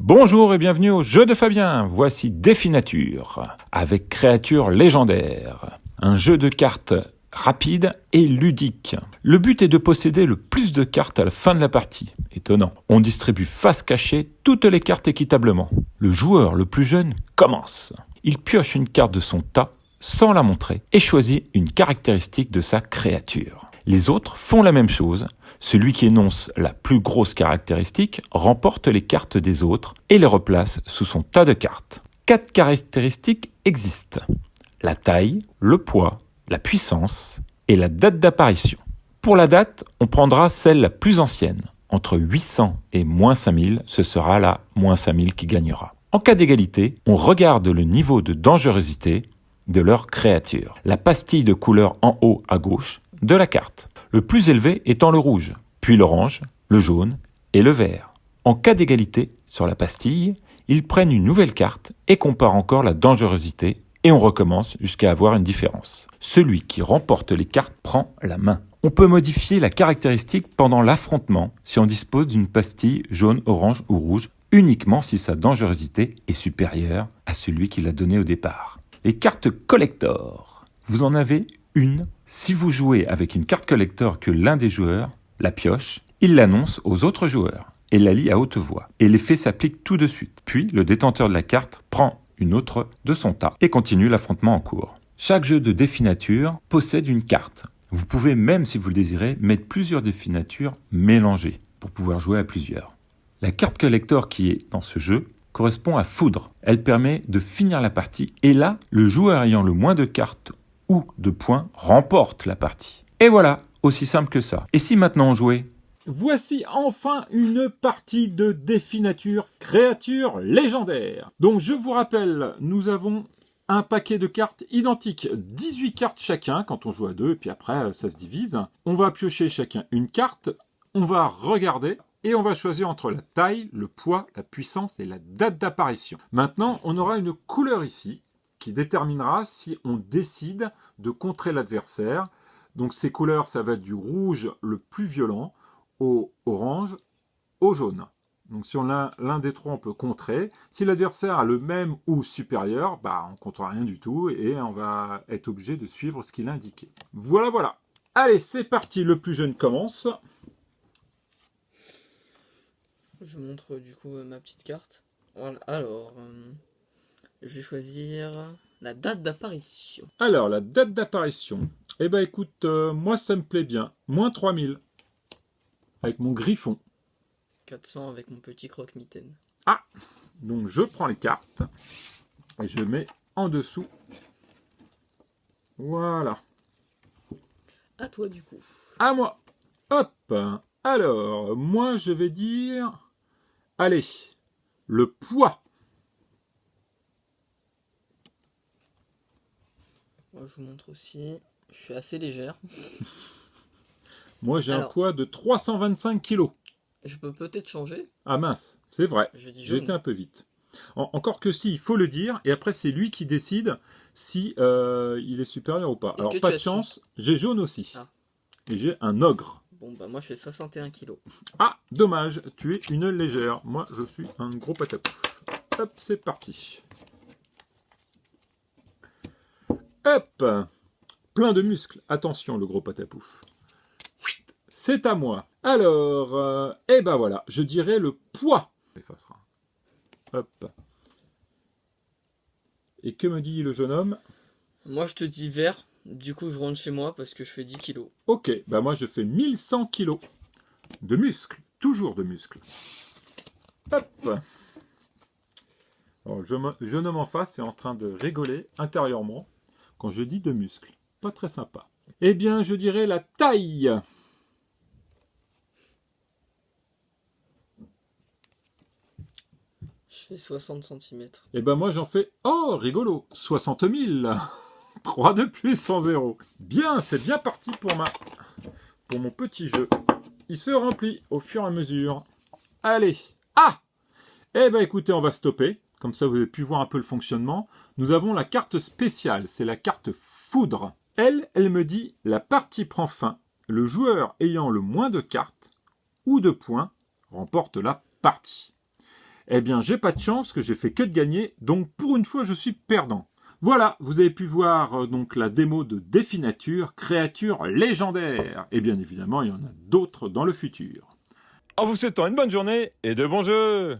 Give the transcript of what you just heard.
Bonjour et bienvenue au jeu de Fabien. Voici Définature avec créatures légendaires. Un jeu de cartes rapide et ludique. Le but est de posséder le plus de cartes à la fin de la partie. Étonnant. On distribue face cachée toutes les cartes équitablement. Le joueur le plus jeune commence. Il pioche une carte de son tas sans la montrer et choisit une caractéristique de sa créature. Les autres font la même chose. Celui qui énonce la plus grosse caractéristique remporte les cartes des autres et les replace sous son tas de cartes. 4 caractéristiques existent. La taille, le poids, la puissance et la date d'apparition. Pour la date, on prendra celle la plus ancienne. Entre 800 et moins 5000, ce sera la moins 5000 qui gagnera. En cas d'égalité, on regarde le niveau de dangerosité de leur créature. La pastille de couleur en haut à gauche de la carte. Le plus élevé étant le rouge, puis l'orange, le jaune et le vert. En cas d'égalité sur la pastille, ils prennent une nouvelle carte et comparent encore la dangerosité et on recommence jusqu'à avoir une différence. Celui qui remporte les cartes prend la main. On peut modifier la caractéristique pendant l'affrontement si on dispose d'une pastille jaune, orange ou rouge, uniquement si sa dangerosité est supérieure à celui qui l'a donnée au départ. Les cartes collector. Vous en avez une. Si vous jouez avec une carte collector que l'un des joueurs la pioche, il l'annonce aux autres joueurs et la lit à haute voix. Et l'effet s'applique tout de suite. Puis le détenteur de la carte prend une autre de son tas et continue l'affrontement en cours. Chaque jeu de définature possède une carte. Vous pouvez même, si vous le désirez, mettre plusieurs définatures mélangées pour pouvoir jouer à plusieurs. La carte collector qui est dans ce jeu correspond à Foudre. Elle permet de finir la partie et là, le joueur ayant le moins de cartes ou de points remporte la partie. Et voilà, aussi simple que ça. Et si maintenant on jouait ? Voici enfin une partie de définature créature légendaire. Donc je vous rappelle, nous avons un paquet de cartes identiques, 18 cartes chacun quand on joue à deux, et puis après ça se divise. On va piocher chacun une carte, on va regarder, et on va choisir entre la taille, le poids, la puissance et la date d'apparition. Maintenant, on aura une couleur ici, qui déterminera si on décide de contrer l'adversaire. Donc ces couleurs, ça va du rouge le plus violent au orange, au jaune. Donc si on a l'un des trois, on peut contrer. Si l'adversaire a le même ou supérieur, on ne contrera rien du tout et on va être obligé de suivre ce qu'il a indiqué. Voilà. Allez, c'est parti, le plus jeune commence. Je montre du coup ma petite carte. Voilà, alors, je vais choisir la date d'apparition. Alors, la date d'apparition. Eh ben écoute, moi ça me plaît bien. Moins 3000. Avec mon griffon. 400 avec mon petit croque-mitaine. Ah, donc je prends les cartes et je mets en dessous. Voilà. À toi du coup. À moi. Hop. Alors, moi je vais dire... Allez, le poids. Moi je vous montre aussi. Je suis assez légère. Moi j'ai un poids de 325 kg. Je peux peut-être changer. Ah mince, c'est vrai. J'ai été un peu vite. Encore que si, il faut le dire, et après c'est lui qui décide si il est supérieur ou pas. Alors pas de chance, j'ai jaune aussi. Ah. Et j'ai un ogre. Bon moi je fais 61 kg. Ah, dommage, tu es une légère. Moi je suis un gros patapouf. Hop, c'est parti. Hop, plein de muscles. Attention le gros patapouf. C'est à moi. Alors, voilà, je dirais le poids. Hop. Et que me dit le jeune homme ? Moi je te dis vert. Du coup je rentre chez moi parce que je fais 10 kilos. Ok, moi je fais 1100 kilos de muscles. Toujours de muscles. Hop. Alors, le jeune homme en face est en train de rigoler intérieurement quand je dis de muscles. Pas très sympa. Eh bien, je dirais la taille. Je fais 60 cm. Et moi j'en fais, oh rigolo, 60 000. 3 de plus sans 0. Bien, c'est bien parti pour mon petit jeu. Il se remplit au fur et à mesure. Allez. Ah, écoutez, on va stopper. Comme ça, vous avez pu voir un peu le fonctionnement. Nous avons la carte spéciale. C'est la carte Foudre. Elle me dit, la partie prend fin. Le joueur ayant le moins de cartes ou de points remporte la partie. Eh bien, j'ai pas de chance, que j'ai fait que de gagner, donc pour une fois, je suis perdant. Voilà, vous avez pu voir donc la démo de Définature, créature légendaire. Et bien évidemment, il y en a d'autres dans le futur. En vous souhaitant une bonne journée et de bons jeux!